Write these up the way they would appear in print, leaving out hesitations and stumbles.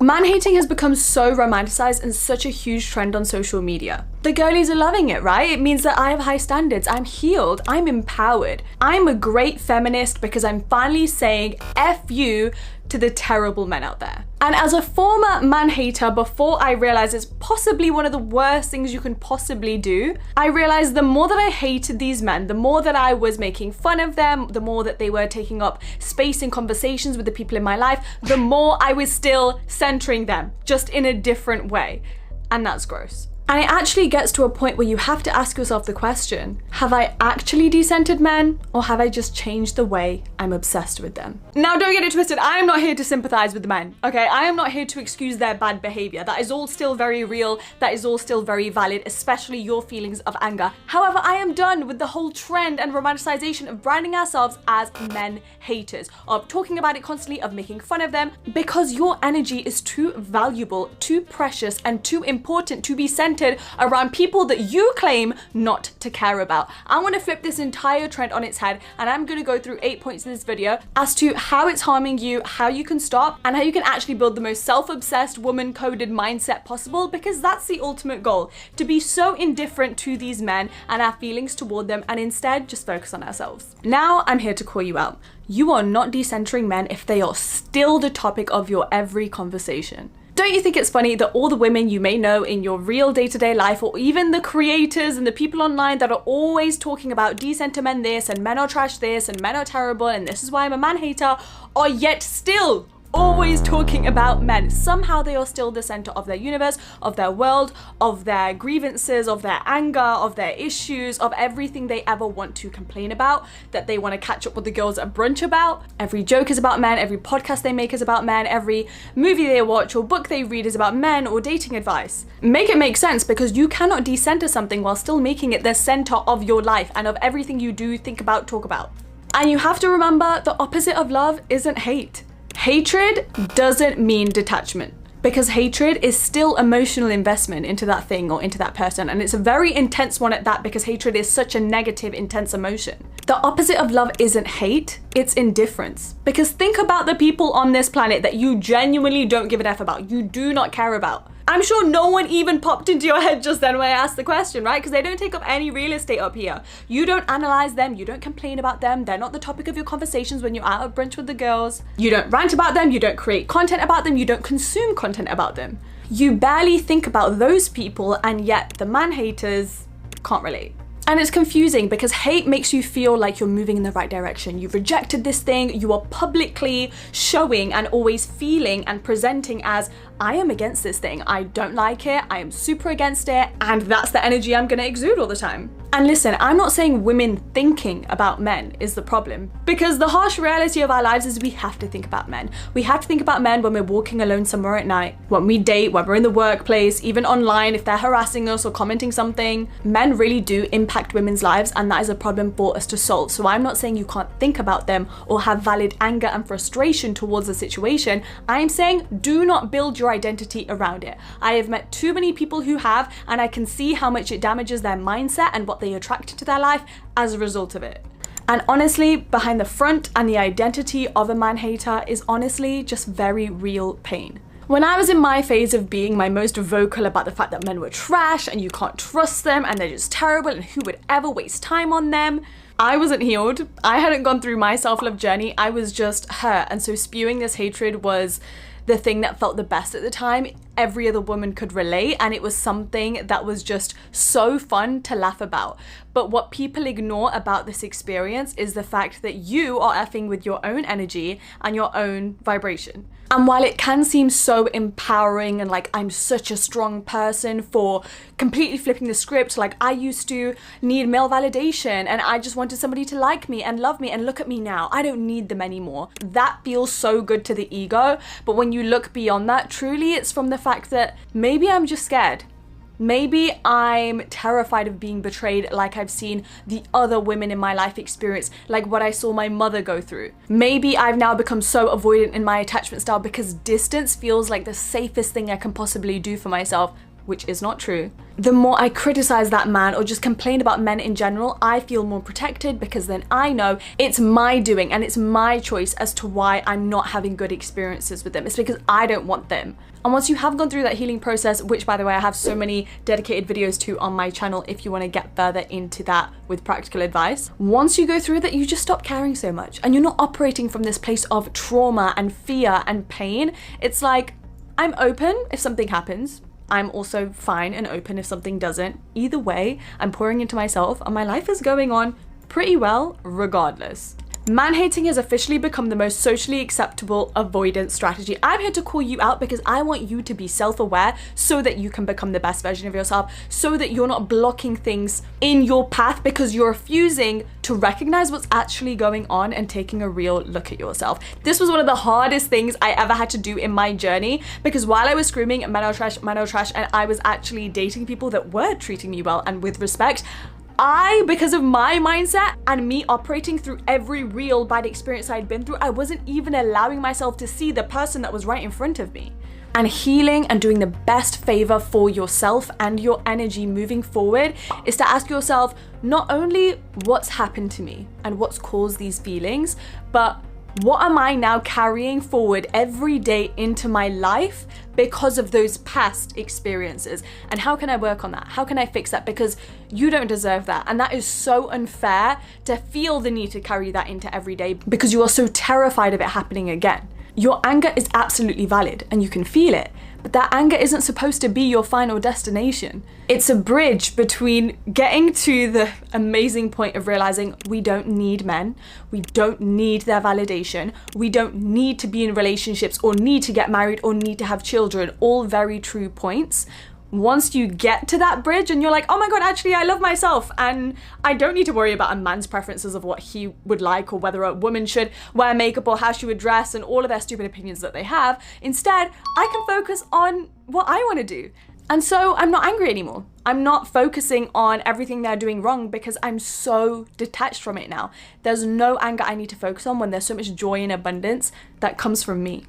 Man-hating has become so romanticized and such a huge trend on social media. The girlies are loving it, right? It means that I have high standards, I'm healed, I'm empowered. I'm a great feminist because I'm finally saying F you to the terrible men out there. And as a former man-hater, before I realized it's possibly one of the worst things you can possibly do, I realized the more that I hated these men, the more that I was making fun of them, the more that they were taking up space in conversations with the people in my life, the more I was still centering them, just in a different way. And that's gross. And it actually gets to a point where you have to ask yourself the question, have I actually decentered men, or have I just changed the way I'm obsessed with them? Now don't get it twisted, I am not here to sympathize with the men, okay? I am not here to excuse their bad behavior. That is all still very real, that is all still very valid, especially your feelings of anger. However, I am done with the whole trend and romanticization of branding ourselves as men haters, of talking about it constantly, of making fun of them, because your energy is too valuable, too precious, and too important to be centered around people that you claim not to care about. I want to flip this entire trend on its head, and I'm going to go through 8 points in this video as to how it's harming you, how you can stop, and how you can actually build the most self-obsessed, woman-coded mindset possible, because that's the ultimate goal, to be so indifferent to these men and our feelings toward them, and instead just focus on ourselves. Now I'm here to call you out. You are not decentering men if they are still the topic of your every conversation. Don't you think it's funny that all the women you may know in your real day-to-day life, or even the creators and the people online that are always talking about decenter men this, and men are trash this, and men are terrible, and this is why I'm a man-hater, are yet still always talking about men? Somehow they are still the center of their universe, of their world, of their grievances, of their anger, of their issues, of everything they ever want to complain about, that they want to catch up with the girls at brunch about. Every joke is about men, every podcast they make is about men, every movie they watch or book they read is about men or dating advice. Make it make sense, because you cannot decenter something while still making it the center of your life and of everything you do, think about, talk about. And you have to remember, the opposite of love isn't hate. Hatred doesn't mean detachment, because hatred is still emotional investment into that thing or into that person, and it's a very intense one at that, because hatred is such a negative, intense emotion. The opposite of love isn't hate, it's indifference. Because think about the people on this planet that you genuinely don't give a F about, you do not care about. I'm sure no one even popped into your head just then when I asked the question, right? Because they don't take up any real estate up here. You don't analyze them, you don't complain about them, they're not the topic of your conversations when you're out at brunch with the girls. You don't rant about them, you don't create content about them, you don't consume content about them. You barely think about those people, and yet the man-haters can't relate. And it's confusing, because hate makes you feel like you're moving in the right direction. You've rejected this thing, you are publicly showing and always feeling and presenting as, I am against this thing, I don't like it, I am super against it, and that's the energy I'm gonna exude all the time. And listen, I'm not saying women thinking about men is the problem, because the harsh reality of our lives is we have to think about men. We have to think about men when we're walking alone somewhere at night, when we date, when we're in the workplace, even online if they're harassing us or commenting something. Men really do impact women's lives, and that is a problem for us to solve. So I'm not saying you can't think about them or have valid anger and frustration towards the situation. I'm saying do not build your identity around it. I have met too many people who have, and I can see how much it damages their mindset and what they attract to their life as a result of it. And honestly, behind the front and the identity of a man-hater is honestly just very real pain. When I was in my phase of being my most vocal about the fact that men were trash and you can't trust them and they're just terrible and who would ever waste time on them, I wasn't healed. I hadn't gone through my self-love journey. I was just hurt, and so spewing this hatred was the thing that felt the best at the time. Every other woman could relate, and it was something that was just so fun to laugh about. But what people ignore about this experience is the fact that you are effing with your own energy and your own vibration. And while it can seem so empowering and like I'm such a strong person for completely flipping the script, like I used to need male validation and I just wanted somebody to like me and love me, and look at me now, I don't need them anymore. That feels so good to the ego, but when you look beyond that, truly it's from the fact that maybe I'm just scared. Maybe I'm terrified of being betrayed, like I've seen the other women in my life experience, like what I saw my mother go through. Maybe I've now become so avoidant in my attachment style because distance feels like the safest thing I can possibly do for myself. which is not true, the more I criticize that man or just complain about men in general, I feel more protected, because then I know it's my doing and it's my choice as to why I'm not having good experiences with them. It's because I don't want them. And once you have gone through that healing process, which by the way, I have so many dedicated videos to on my channel if you want to get further into that with practical advice. Once you go through that, you just stop caring so much and you're not operating from this place of trauma and fear and pain. It's like, I'm open if something happens. I'm also fine and open if something doesn't. Either way, I'm pouring into myself and my life is going on pretty well regardless. Man-hating has officially become the most socially acceptable avoidance strategy. I'm here to call you out because I want you to be self-aware so that you can become the best version of yourself, so that you're not blocking things in your path because you're refusing to recognize what's actually going on and taking a real look at yourself. This was one of the hardest things I ever had to do in my journey, because while I was screaming men are trash, and I was actually dating people that were treating me well and with respect, because of my mindset and me operating through every real bad experience I'd been through, I wasn't even allowing myself to see the person that was right in front of me. And healing and doing the best favor for yourself and your energy moving forward is to ask yourself not only what's happened to me and what's caused these feelings, but what am I now carrying forward every day into my life because of those past experiences? And how can I work on that? How can I fix that? Because you don't deserve that. And that is so unfair to feel the need to carry that into every day because you are so terrified of it happening again. Your anger is absolutely valid and you can feel it, but that anger isn't supposed to be your final destination. It's a bridge between getting to the amazing point of realizing we don't need men, we don't need their validation, we don't need to be in relationships or need to get married or need to have children, all very true points. Once you get to that bridge and you're like, oh my God, actually I love myself and I don't need to worry about a man's preferences of what he would like or whether a woman should wear makeup or how she would dress and all of their stupid opinions that they have. Instead, I can focus on what I want to do. And so I'm not angry anymore. I'm not focusing on everything they're doing wrong because I'm so detached from it now. There's no anger I need to focus on when there's so much joy and abundance that comes from me.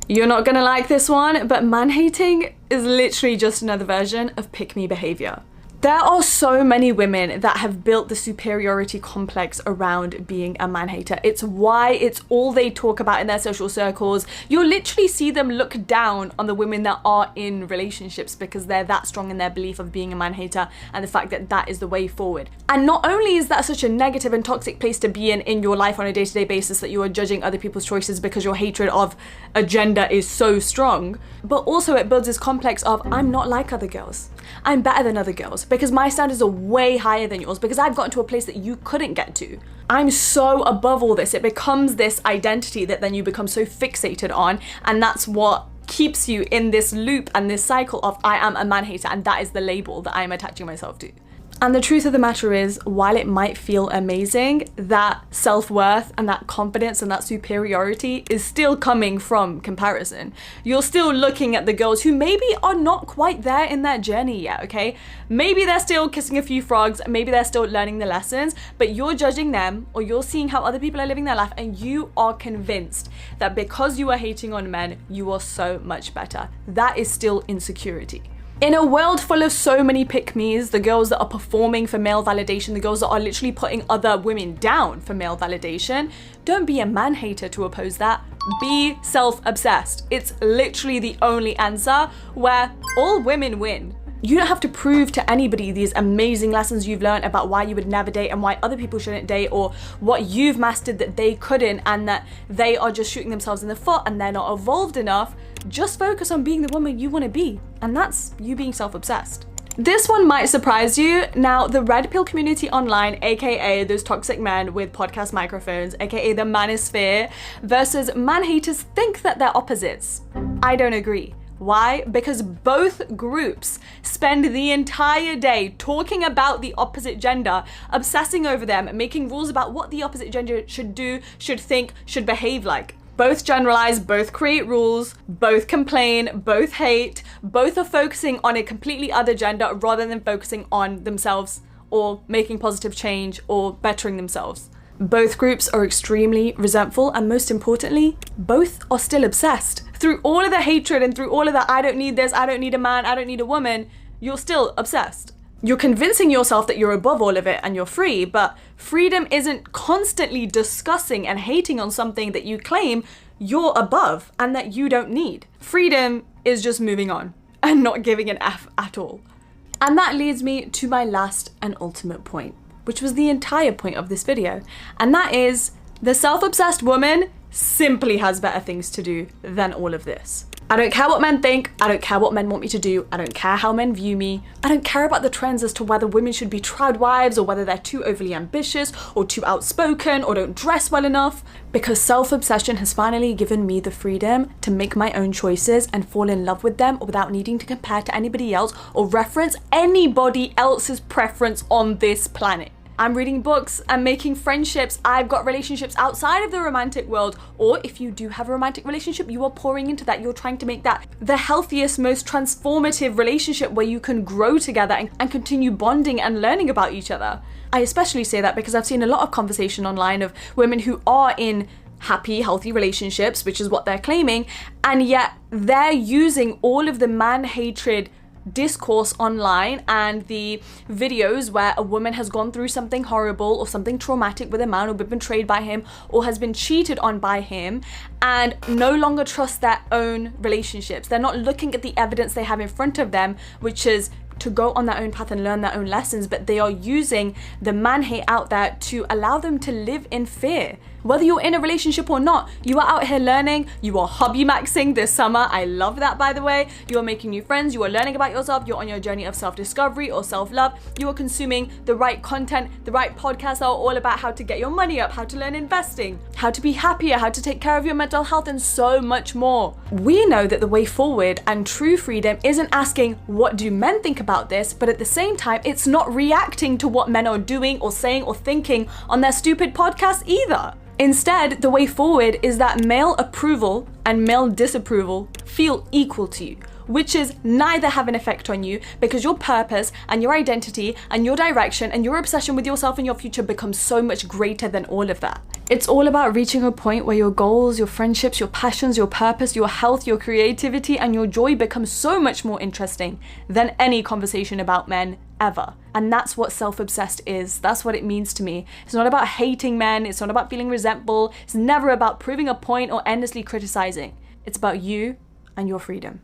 You're not gonna like this one, but man-hating is literally just another version of pick-me behavior. There are so many women that have built the superiority complex around being a man-hater. It's why it's all they talk about in their social circles. You'll literally see them look down on the women that are in relationships because they're that strong in their belief of being a man-hater and the fact that that is the way forward. And not only is that such a negative and toxic place to be in your life on a day-to-day basis, that you are judging other people's choices because your hatred of a gender is so strong, but also it builds this complex of I'm not like other girls. I'm better than other girls because my standards are way higher than yours because I've gotten to a place that you couldn't get to. I'm so above all this. It becomes this identity that then you become so fixated on, and that's what keeps you in this loop and this cycle of I am a man-hater, and that is the label that I'm attaching myself to. And the truth of the matter is, while it might feel amazing, that self-worth and that confidence and that superiority is still coming from comparison. You're still looking at the girls who maybe are not quite there in their journey yet, okay? Maybe they're still kissing a few frogs, maybe they're still learning the lessons, but you're judging them or you're seeing how other people are living their life and you are convinced that because you are hating on men, you are so much better. That is still insecurity. In a world full of so many pick-me's, the girls that are performing for male validation, the girls that are literally putting other women down for male validation, don't be a man-hater to oppose that. Be self-obsessed. It's literally the only answer where all women win. You don't have to prove to anybody these amazing lessons you've learned about why you would never date and why other people shouldn't date, or what you've mastered that they couldn't and that they are just shooting themselves in the foot and they're not evolved enough. Just focus on being the woman you want to be, and that's you being self-obsessed. This one might surprise you. Now, the red pill community online, aka those toxic men with podcast microphones, aka the manosphere, versus man-haters think that they're opposites. I don't agree. Why? Because both groups spend the entire day talking about the opposite gender, obsessing over them, making rules about what the opposite gender should do, should think, should behave like. Both generalize, both create rules, both complain, both hate, both are focusing on a completely other gender rather than focusing on themselves or making positive change or bettering themselves. Both groups are extremely resentful, and most importantly, both are still obsessed. through all of the hatred and through all of the I don't need this, I don't need a man, I don't need a woman, you're still obsessed. You're convincing yourself that you're above all of it and you're free, but freedom isn't constantly discussing and hating on something that you claim you're above and that you don't need. Freedom is just moving on and not giving an F at all. And that leads me to my last and ultimate point, which was the entire point of this video. And that is, the self-obsessed woman simply has better things to do than all of this. I don't care what men think, I don't care what men want me to do, I don't care how men view me, I don't care about the trends as to whether women should be trad wives or whether they're too overly ambitious or too outspoken or don't dress well enough, because self-obsession has finally given me the freedom to make my own choices and fall in love with them without needing to compare to anybody else or reference anybody else's preference on this planet. I'm reading books, I'm making friendships, I've got relationships outside of the romantic world, or if you do have a romantic relationship, you are pouring into that, you're trying to make that the healthiest, most transformative relationship where you can grow together and continue bonding and learning about each other. I especially say that because I've seen a lot of conversation online of women who are in happy, healthy relationships, which is what they're claiming, and yet they're using all of the man hatred discourse online and the videos where a woman has gone through something horrible or something traumatic with a man or been betrayed by him or has been cheated on by him and no longer trust their own relationships. They're not looking at the evidence they have in front of them, which is to go on their own path and learn their own lessons, but they are using the man hate out there to allow them to live in fear. Whether you're in a relationship or not, you are out here learning, you are hobby maxing this summer. I love that, by the way. You are making new friends, you are learning about yourself, you're on your journey of self-discovery or self-love. You are consuming the right content, the right podcasts that are all about how to get your money up, how to learn investing, how to be happier, how to take care of your mental health, and so much more. We know that the way forward and true freedom isn't asking, what do men think about this? But at the same time, it's not reacting to what men are doing or saying or thinking on their stupid podcasts either. Instead, the way forward is that male approval and male disapproval feel equal to you, which is neither have an effect on you because your purpose and your identity and your direction and your obsession with yourself and your future becomes so much greater than all of that. It's all about reaching a point where your goals, your friendships, your passions, your purpose, your health, your creativity, and your joy become so much more interesting than any conversation about men ever. And that's what self-obsessed is. That's what it means to me. It's not about hating men. It's not about feeling resentful. It's never about proving a point or endlessly criticizing. It's about you and your freedom.